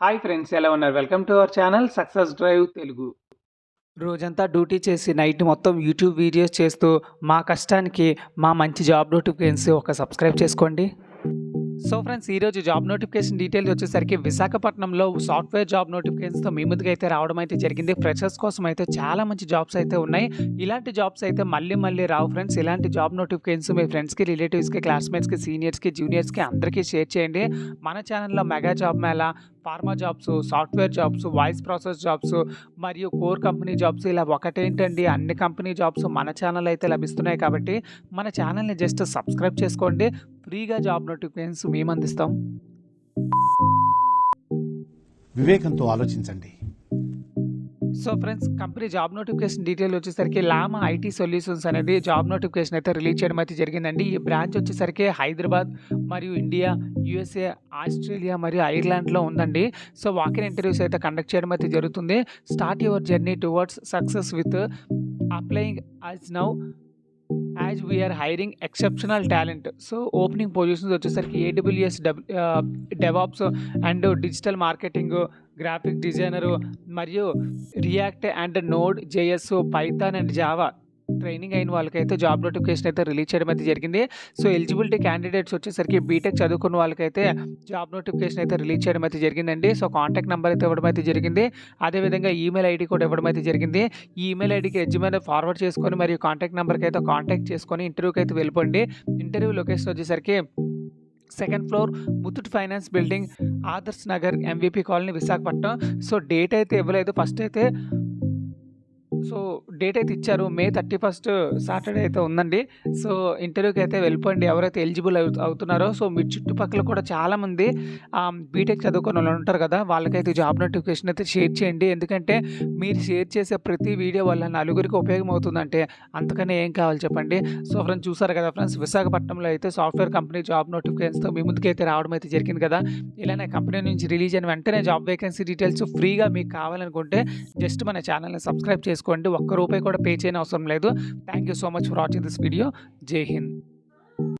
Hi friends, ఎలా ఉన్నారు? Welcome to our channel success drive Telugu. రోజంతా డ్యూటీ చేసి నైట్ మొత్తం యూట్యూబ్ వీడియోస్ చేస్తూ మా కష్టానికి మా మంచి జాబ్ నోటిఫికేషన్స్ ఒక సబ్స్క్రైబ్ చేసుకోండి. సో ఫ్రెండ్స్, ఈరోజు జాబ్ నోటిఫికేషన్ డీటెయిల్స్ వచ్చేసరికి విశాఖపట్నంలో సాఫ్ట్వేర్ జాబ్ నోటిఫికేషన్స్తో మీ ముందుకు అయితే రావడం అయితే జరిగింది. ఫ్రెషర్స్ కోసం అయితే చాలా మంచి జాబ్స్ అయితే ఉన్నాయి. ఇలాంటి జాబ్స్ అయితే మళ్ళీ రావు ఫ్రెండ్స్. ఇలాంటి జాబ్ నోటిఫికేషన్స్ మీ ఫ్రెండ్స్కి, రిలేటివ్స్కి, క్లాస్మేట్స్కి, సీనియర్స్కి, జూనియర్స్కి అందరికీ షేర్ చేయండి. మన ఛానల్లో mega job Mela, pharma jobs, software jobs, voice process jobs మరియు కోర్ కంపెనీ జాబ్స్ ఇలా ఒకటేంటండి, అన్ని కంపెనీ జాబ్స్ మన ఛానల్ అయితే లభిస్తున్నాయి. కాబట్టి మన ఛానల్ని జస్ట్ సబ్స్క్రైబ్ చేసుకోండి. ఫ్రీగా జాబ్ నోటిఫికేషన్స్ మేము అందిస్తాం. వివేకంతో ఆలోచించండి. So friends, company job notification detail వచ్చేసరికి లామా ఐటీ సొల్యూషన్స్ అనేది జాబ్ నోటిఫికేషన్ అయితే రిలీజ్ చేయడం అయితే జరిగిందండి. ఈ బ్రాంచ్ వచ్చేసరికి హైదరాబాద్ మరియు ఇండియా, యూఎస్ఏ, ఆస్ట్రేలియా మరియు ఐర్లాండ్లో ఉందండి. సో వాకిన్ ఇంటర్వ్యూస్ అయితే కండక్ట్ చేయడం అయితే జరుగుతుంది. Start your journey towards success with applying as now as we're hiring exceptional talent. So opening positions వచ్చేసరికి AWS, DevOps and digital marketing, graphic designer మరియు React and Node JS, Python and Java training అయిన వాళ్ళకైతే job notification అయితే release చేయడం అయితే జరిగింది. So eligibility candidates వచ్చేసరికి BTech చదువుకున్న వాళ్ళకైతే జాబ్ నోటిఫికేషన్ అయితే రిలీజ్ చేయడం అయితే జరిగిందండి. సో కాంటాక్ట్ నెంబర్ అయితే ఇవ్వడం అయితే జరిగింది. అదేవిధంగా ఈమెయిల్ ఐడి కూడా ఇవ్వడం అయితే జరిగింది. ఈ ఈమెయిల్ ఐడికి రెజ్యూమే ఫార్వర్డ్ చేసుకొని మరియు కాంటాక్ట్ నెంబర్కి అయితే కాంటాక్ట్ చేసుకొని ఇంటర్వ్యూకి అయితే వెళ్ళిపోండి. ఇంటర్వ్యూ లొకేషన్ వచ్చేసరికి second floor, Muthoot finance building, Adarsh Nagar, MVP colony, Visakhapatnam. So date అయితే ఇవ్వలేదు. డేట్ అయితే ఇచ్చారు. మే 31 సాటర్డే అయితే ఉందండి. సో ఇంటర్వ్యూకి అయితే వెళ్ళిపోండి ఎవరైతే ఎలిజిబుల్ అవుతున్నారో. సో మీ చుట్టుపక్కల కూడా చాలామంది బీటెక్ చదువుకున్న వాళ్ళు ఉంటారు కదా, వాళ్ళకైతే జాబ్ నోటిఫికేషన్ అయితే షేర్ చేయండి. ఎందుకంటే మీరు షేర్ చేసే ప్రతి వీడియో వల్ల నలుగురికి ఉపయోగం అవుతుందంటే అంతకనే ఏం కావాలి చెప్పండి. సో ఫ్రెండ్స్, చూసారు కదా ఫ్రెండ్స్, విశాఖపట్నంలో అయితే సాఫ్ట్వేర్ కంపెనీ జాబ్ నోటిఫికేషన్స్తో మీ ముందుకైతే రావడం అయితే జరిగింది కదా. ఇలానే కంపెనీ నుంచి రిలీజ్ అయిన వెంటనే జాబ్ వేకెన్సీ డీటెయిల్స్ ఫ్రీగా మీకు కావాలనుకుంటే జస్ట్ మన ఛానల్ని సబ్స్క్రైబ్ చేసుకోండి. ఒక్క రూపాయి కూడా పే చేయని అవసరం లేదు. Thank you so much for watching this video. జై హింద్.